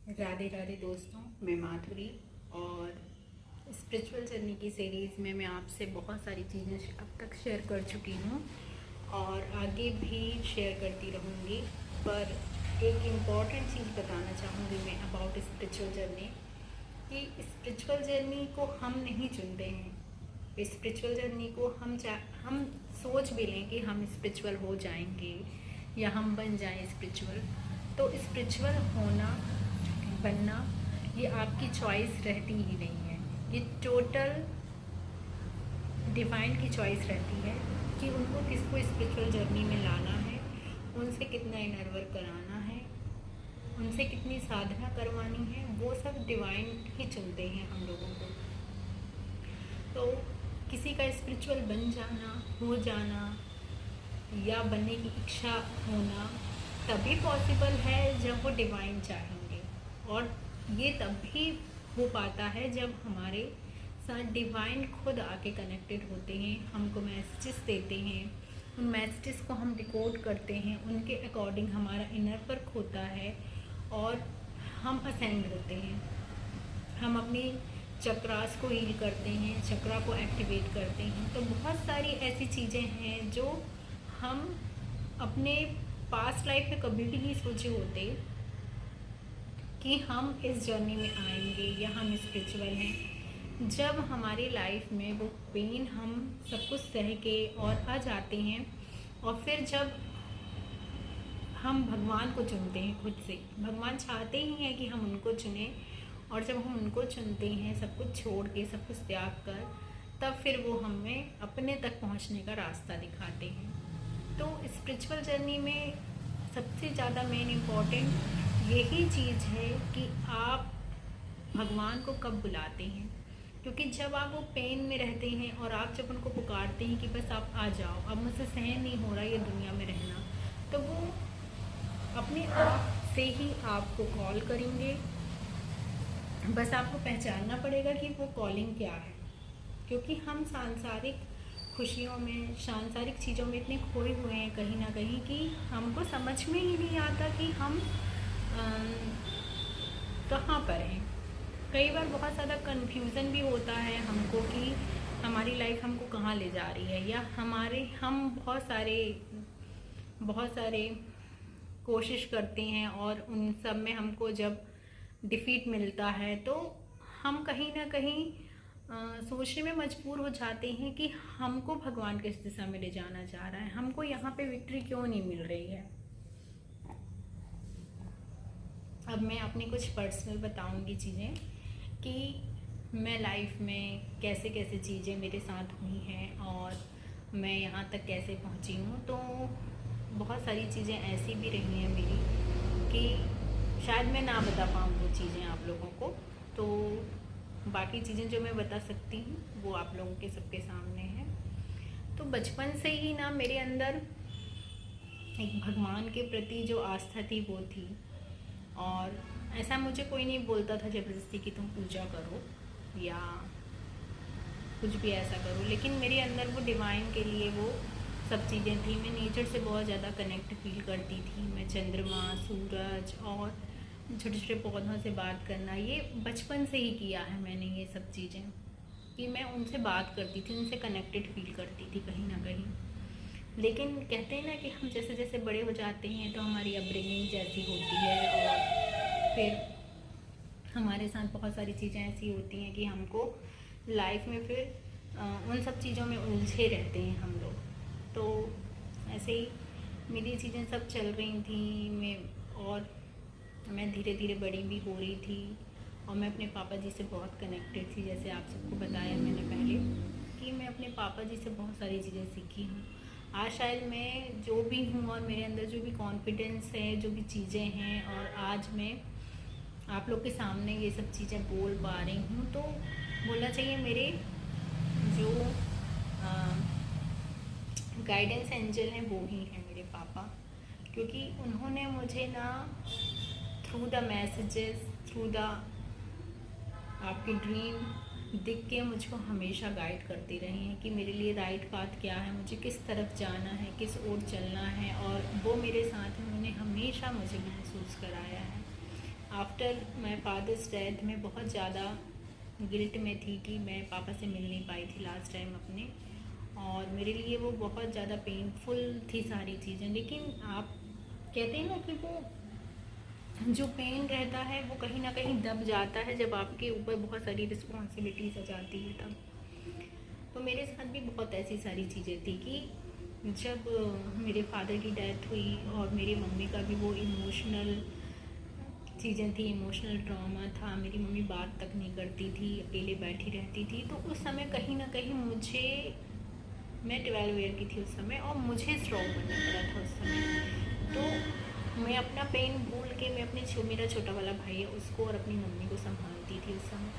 राधे राधे दोस्तों, मैं माधुरी। और स्पिरिचुअल जर्नी की सीरीज़ में मैं आपसे बहुत सारी चीज़ें अब तक शेयर कर चुकी हूँ और आगे भी शेयर करती रहूँगी। पर एक इम्पॉर्टेंट चीज़ बताना चाहूँगी मैं अबाउट स्पिरिचुअल जर्नी कि स्पिरिचुअल जर्नी को हम नहीं चुनते हैं। स्पिरिचुअल जर्नी को हम सोच भी लें कि हम स्पिरिचुअल हो जाएंगे या हम बन जाएं स्पिरिचुअल, तो स्पिरिचुअल होना बनना ये आपकी चॉइस रहती ही नहीं है। ये टोटल डिवाइन की चॉइस रहती है कि उनको किसको स्पिरिचुअल जर्नी में लाना है, उनसे कितना इनर वर्क कराना है, उनसे कितनी साधना करवानी है, वो सब डिवाइन ही चुनते हैं हम लोगों को। तो किसी का स्पिरिचुअल बन जाना, हो जाना या बनने की इच्छा होना तभी पॉसिबल है जब वो डिवाइन चाहेंगे। और ये तभी हो पाता है जब हमारे साथ डिवाइन खुद आके कनेक्टेड होते हैं, हमको मैसेजेस देते हैं, उन मैसेजेस को हम डिकोड करते हैं, उनके अकॉर्डिंग हमारा इनर वर्क होता है और हम असेंड होते हैं। हम अपनी चक्रास को हील करते हैं, चक्रा को एक्टिवेट करते हैं। तो बहुत सारी ऐसी चीज़ें हैं जो हम अपने पास्ट लाइफ में कभी भी नहीं सोचे होते कि हम इस जर्नी में आएंगे या हम स्पिरिचुअल हैं। जब हमारी लाइफ में वो पेन हम सब कुछ सह के और आ जाते हैं और फिर जब हम भगवान को चुनते हैं खुद से, भगवान चाहते ही हैं कि हम उनको चुनें, और जब हम उनको चुनते हैं सब कुछ छोड़ के, सब कुछ त्याग कर, तब फिर वो हमें अपने तक पहुंचने का रास्ता दिखाते हैं। तो स्पिरिचुअल जर्नी में सबसे ज़्यादा मेन इम्पॉर्टेंट यही चीज़ है कि आप भगवान को कब बुलाते हैं। क्योंकि जब आप वो पेन में रहते हैं और आप जब उनको पुकारते हैं कि बस आप आ जाओ, अब मुझसे सहन नहीं हो रहा ये दुनिया में रहना, तो वो अपने आप से ही आपको कॉल करेंगे। बस आपको पहचानना पड़ेगा कि वो कॉलिंग क्या है। क्योंकि हम सांसारिक खुशियों में, सांसारिक चीज़ों में इतने खोए हुए हैं कहीं ना कहीं कि हमको समझ में ही नहीं आता कि हम कहाँ पर हैं। कई बार बहुत ज़्यादा कन्फ्यूज़न भी होता है हमको कि हमारी लाइफ हमको कहाँ ले जा रही है, या हम बहुत सारे कोशिश करते हैं और उन सब में हमको जब डिफ़ीट मिलता है तो हम कहीं ना कहीं सोचने में मजबूर हो जाते हैं कि हमको भगवान किस दिशा में ले जाना चाह रहा है, हमको यहाँ पे विक्ट्री क्यों नहीं मिल रही है। अब मैं अपनी कुछ पर्सनल बताऊंगी चीज़ें कि मैं लाइफ में कैसे कैसे चीज़ें मेरे साथ हुई हैं और मैं यहाँ तक कैसे पहुँची हूँ। तो बहुत सारी चीज़ें ऐसी भी रही हैं मेरी कि शायद मैं ना बता पाऊँ वो चीज़ें आप लोगों को। तो बाकी चीज़ें जो मैं बता सकती हूँ वो आप लोगों के सबके सामने है। तो बचपन से ही ना मेरे अंदर एक भगवान के प्रति जो आस्था थी वो थी, और ऐसा मुझे कोई नहीं बोलता था ज़बरदस्ती कि तुम पूजा करो या कुछ भी ऐसा करो, लेकिन मेरे अंदर वो डिवाइन के लिए वो सब चीज़ें थी। मैं नेचर से बहुत ज़्यादा कनेक्ट फील करती थी। मैं चंद्रमा, सूरज और छोटे छोटे पौधों से बात करना, ये बचपन से ही किया है मैंने ये सब चीज़ें, कि मैं उनसे बात करती थी, उनसे कनेक्टेड फील करती थी कहीं ना कहीं। लेकिन कहते हैं ना कि हम जैसे जैसे बड़े हो जाते हैं तो हमारी अपब्रिंगिंग जैसी होती है और फिर हमारे साथ बहुत सारी चीज़ें ऐसी होती हैं कि हमको लाइफ में फिर उन सब चीज़ों में उलझे रहते हैं हम लोग। तो ऐसे ही मेरी चीज़ें सब चल रही थी और मैं धीरे धीरे बड़ी भी हो रही थी और मैं अपने पापा जी से बहुत कनेक्टेड थी। जैसे आप सबको बताया मैंने पहले कि मैं अपने पापा जी से बहुत सारी चीज़ें सीखी हूँ। आज शायद मैं जो भी हूँ और मेरे अंदर जो भी कॉन्फिडेंस है, जो भी चीज़ें हैं, और आज मैं आप लोग के सामने ये सब चीज़ें बोल पा रही हूँ, तो बोलना चाहिए मेरे जो गाइडेंस एंजल हैं वो ही हैं मेरे पापा। क्योंकि उन्होंने मुझे ना through the messages, through the आपकी ड्रीम दिख के मुझको हमेशा गाइड करती रही हैं कि मेरे लिए राइट पाथ क्या है, मुझे किस तरफ जाना है, किस ओर चलना है, और वो मेरे साथ हैं। उन्होंने हमेशा मुझे महसूस कराया है। आफ्टर माई फादर्स डेथ मैं बहुत ज़्यादा गिल्ट में थी कि मैं पापा से मिल नहीं पाई थी लास्ट टाइम अपने, और मेरे लिए वो बहुत ज़्यादा पेनफुल थी सारी चीज़ें। लेकिन आप कहते हैं ना कि वो जो पेन रहता है वो कहीं ना कहीं दब जाता है जब आपके ऊपर बहुत सारी रिस्पॉन्सिबिलिटीज़ आ जाती है तब। तो मेरे साथ भी बहुत ऐसी सारी चीज़ें थी कि जब मेरे फादर की डेथ हुई और मेरी मम्मी का भी वो इमोशनल चीज़ें थी, इमोशनल ट्रॉमा था, मेरी मम्मी बात तक नहीं करती थी, अकेले बैठी रहती थी। तो उस समय कहीं ना कहीं मुझे, मैं 12 ईयर की थी उस समय और मुझे स्ट्रॉन्ग बनना पड़ा था उस समय। तो मैं अपना पेन भूल के मैं अपने मेरा छोटा वाला भाई है उसको और अपनी मम्मी को संभालती थी उस समय।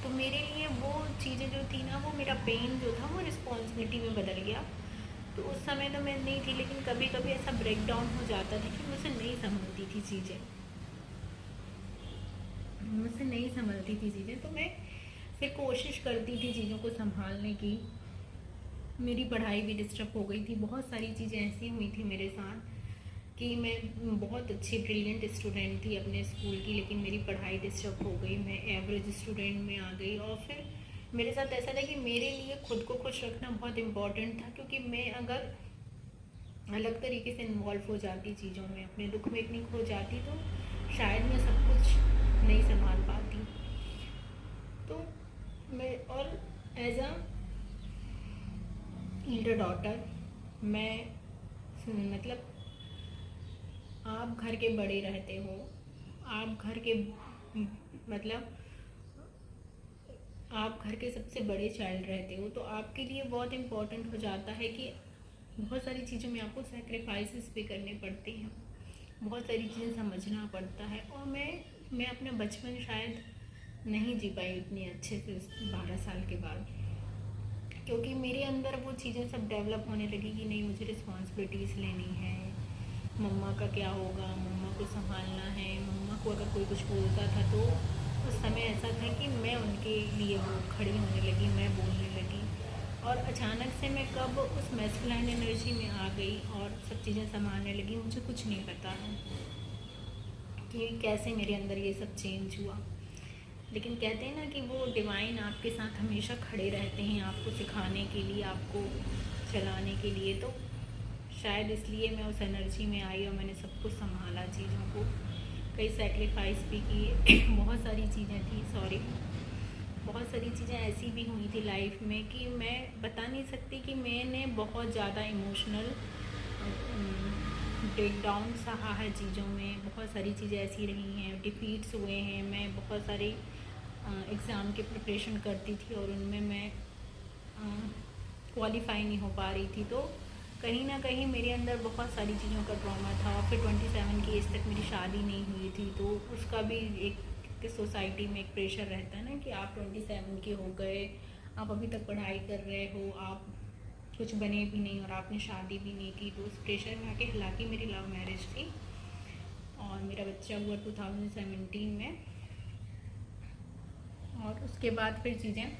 तो मेरे लिए वो चीज़ें जो थी ना, वो मेरा पेन जो था वो रिस्पॉन्सिबिलिटी में बदल गया। तो उस समय तो मैं नहीं थी, लेकिन कभी कभी ऐसा ब्रेक डाउन हो जाता था कि मुझसे नहीं संभलती थी चीज़ें, मुझसे नहीं संभलती थी चीज़ें। तो मैं फिर कोशिश करती थी चीज़ों को संभालने की। मेरी पढ़ाई भी डिस्टर्ब हो गई थी, बहुत सारी चीज़ें ऐसी हुई थी मेरे साथ कि मैं बहुत अच्छी ब्रिलियंट स्टूडेंट थी अपने स्कूल की, लेकिन मेरी पढ़ाई डिस्टर्ब हो गई, मैं एवरेज स्टूडेंट में आ गई। और फिर मेरे साथ ऐसा था कि मेरे लिए खुद को खुश रखना बहुत इम्पॉर्टेंट था, क्योंकि मैं अगर अलग तरीके से इन्वॉल्व हो जाती चीज़ों में, अपने दुख में इतनी खो जाती, तो शायद मैं सब कुछ नहीं संभाल पाती। तो मैं, और एज अ एल्डर डॉटर, मैं मतलब आप घर के बड़े रहते हो, आप घर के मतलब आप घर के सबसे बड़े चाइल्ड रहते हो, तो आपके लिए बहुत इम्पोर्टेंट हो जाता है कि बहुत सारी चीज़ों में आपको सेक्रीफाइसेस भी करने पड़ते हैं, बहुत सारी चीज़ें समझना पड़ता है। और मैं अपना बचपन शायद नहीं जी पाई उतनी अच्छे से 12 साल के बाद, क्योंकि मेरे अंदर वो चीज़ें सब डेवलप होने लगी कि नहीं, मुझे रिस्पॉन्सिबिलिटीज़ लेनी है, मम्मा का क्या होगा, मम्मा को संभालना है। मम्मा को अगर कोई कुछ बोलता था तो उस समय ऐसा था कि मैं उनके लिए वो खड़ी होने लगी, मैं बोलने लगी। और अचानक से मैं कब उस मैस्कुलाइन एनर्जी में आ गई और सब चीज़ें संभालने लगी, मुझे कुछ नहीं पता है कि कैसे मेरे अंदर ये सब चेंज हुआ। लेकिन कहते हैं ना कि वो डिवाइन आपके साथ हमेशा खड़े रहते हैं, आपको सिखाने के लिए, आपको चलाने के लिए। तो शायद इसलिए मैं उस एनर्जी में आई और मैंने सब कुछ संभाला, चीज़ों को, कई सेक्रीफाइस भी किए बहुत सारी चीज़ें थी, बहुत सारी चीज़ें ऐसी भी हुई थी लाइफ में कि मैं बता नहीं सकती कि मैंने बहुत ज़्यादा इमोशनल ब्रेक डाउन सहा है चीज़ों में। बहुत सारी चीज़ें ऐसी रही हैं, डिफीट्स हुए हैं। मैं बहुत सारे एग्ज़ाम की प्रिपरेशन करती थी और उनमें मैं क्वालिफाई नहीं हो पा रही थी। तो कहीं ना कहीं मेरे अंदर बहुत सारी चीज़ों का ट्रॉमा था। फिर 27 की एज तक मेरी शादी नहीं हुई थी, तो उसका भी एक सोसाइटी में एक प्रेशर रहता है ना कि आप 27 के हो गए, आप अभी तक पढ़ाई कर रहे हो, आप कुछ बने भी नहीं और आपने शादी भी नहीं की। तो उस प्रेशर में आके, हालांकि मेरी लव मैरिज थी और मेरा बच्चा हुआ 2017 में, और उसके बाद फिर चीज़ें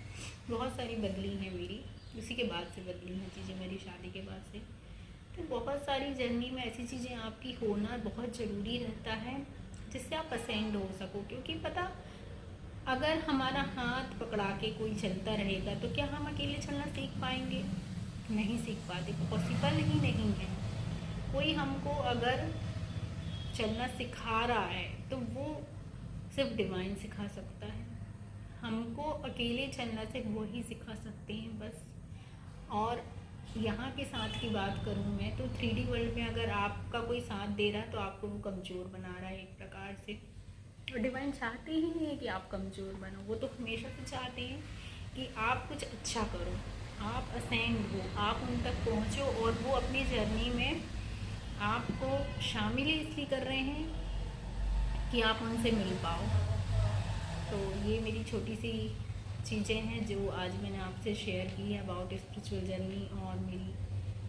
बहुत सारी बदली हैं मेरी, उसी के बाद से बदली हैं चीज़ें मेरी शादी के बाद से। तो बहुत सारी जर्नी में ऐसी चीज़ें आपकी होना बहुत ज़रूरी रहता है जिससे आप असेंड हो सको। क्योंकि पता, अगर हमारा हाथ पकड़ा के कोई चलता रहेगा तो क्या हम अकेले चलना सीख पाएंगे? नहीं सीख पाते, पॉसिबल ही नहीं है। कोई हमको अगर चलना सिखा रहा है तो वो सिर्फ डिवाइन सिखा सकता है। हमको अकेले चलना सिर्फ वही सिखा सकते हैं बस। और यहाँ के साथ की बात करूँ मैं तो 3D वर्ल्ड में अगर आपका कोई साथ दे रहा है तो आपको वो कमज़ोर बना रहा है एक प्रकार से। और डिवाइन चाहते ही नहीं है कि आप कमज़ोर बनो, वो तो हमेशा से चाहते हैं कि आप कुछ अच्छा करो, आप असेंड हो, आप उन तक पहुँचो। और वो अपनी जर्नी में आपको शामिल इसलिए कर रहे हैं कि आप उनसे मिल पाओ। तो ये मेरी छोटी सी चीज़ें हैं जो आज मैंने आपसे शेयर की है अबाउट स्पिरिचुअल जर्नी और मेरी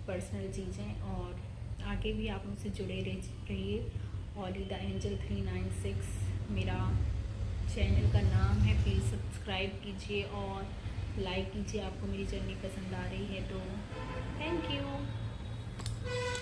पर्सनल चीज़ें। और आगे भी आप मुझसे जुड़े रहिए। और द एंजल 396 मेरा चैनल का नाम है, प्लीज़ सब्सक्राइब कीजिए और लाइक कीजिए। आपको मेरी जर्नी पसंद आ रही है तो थैंक यू।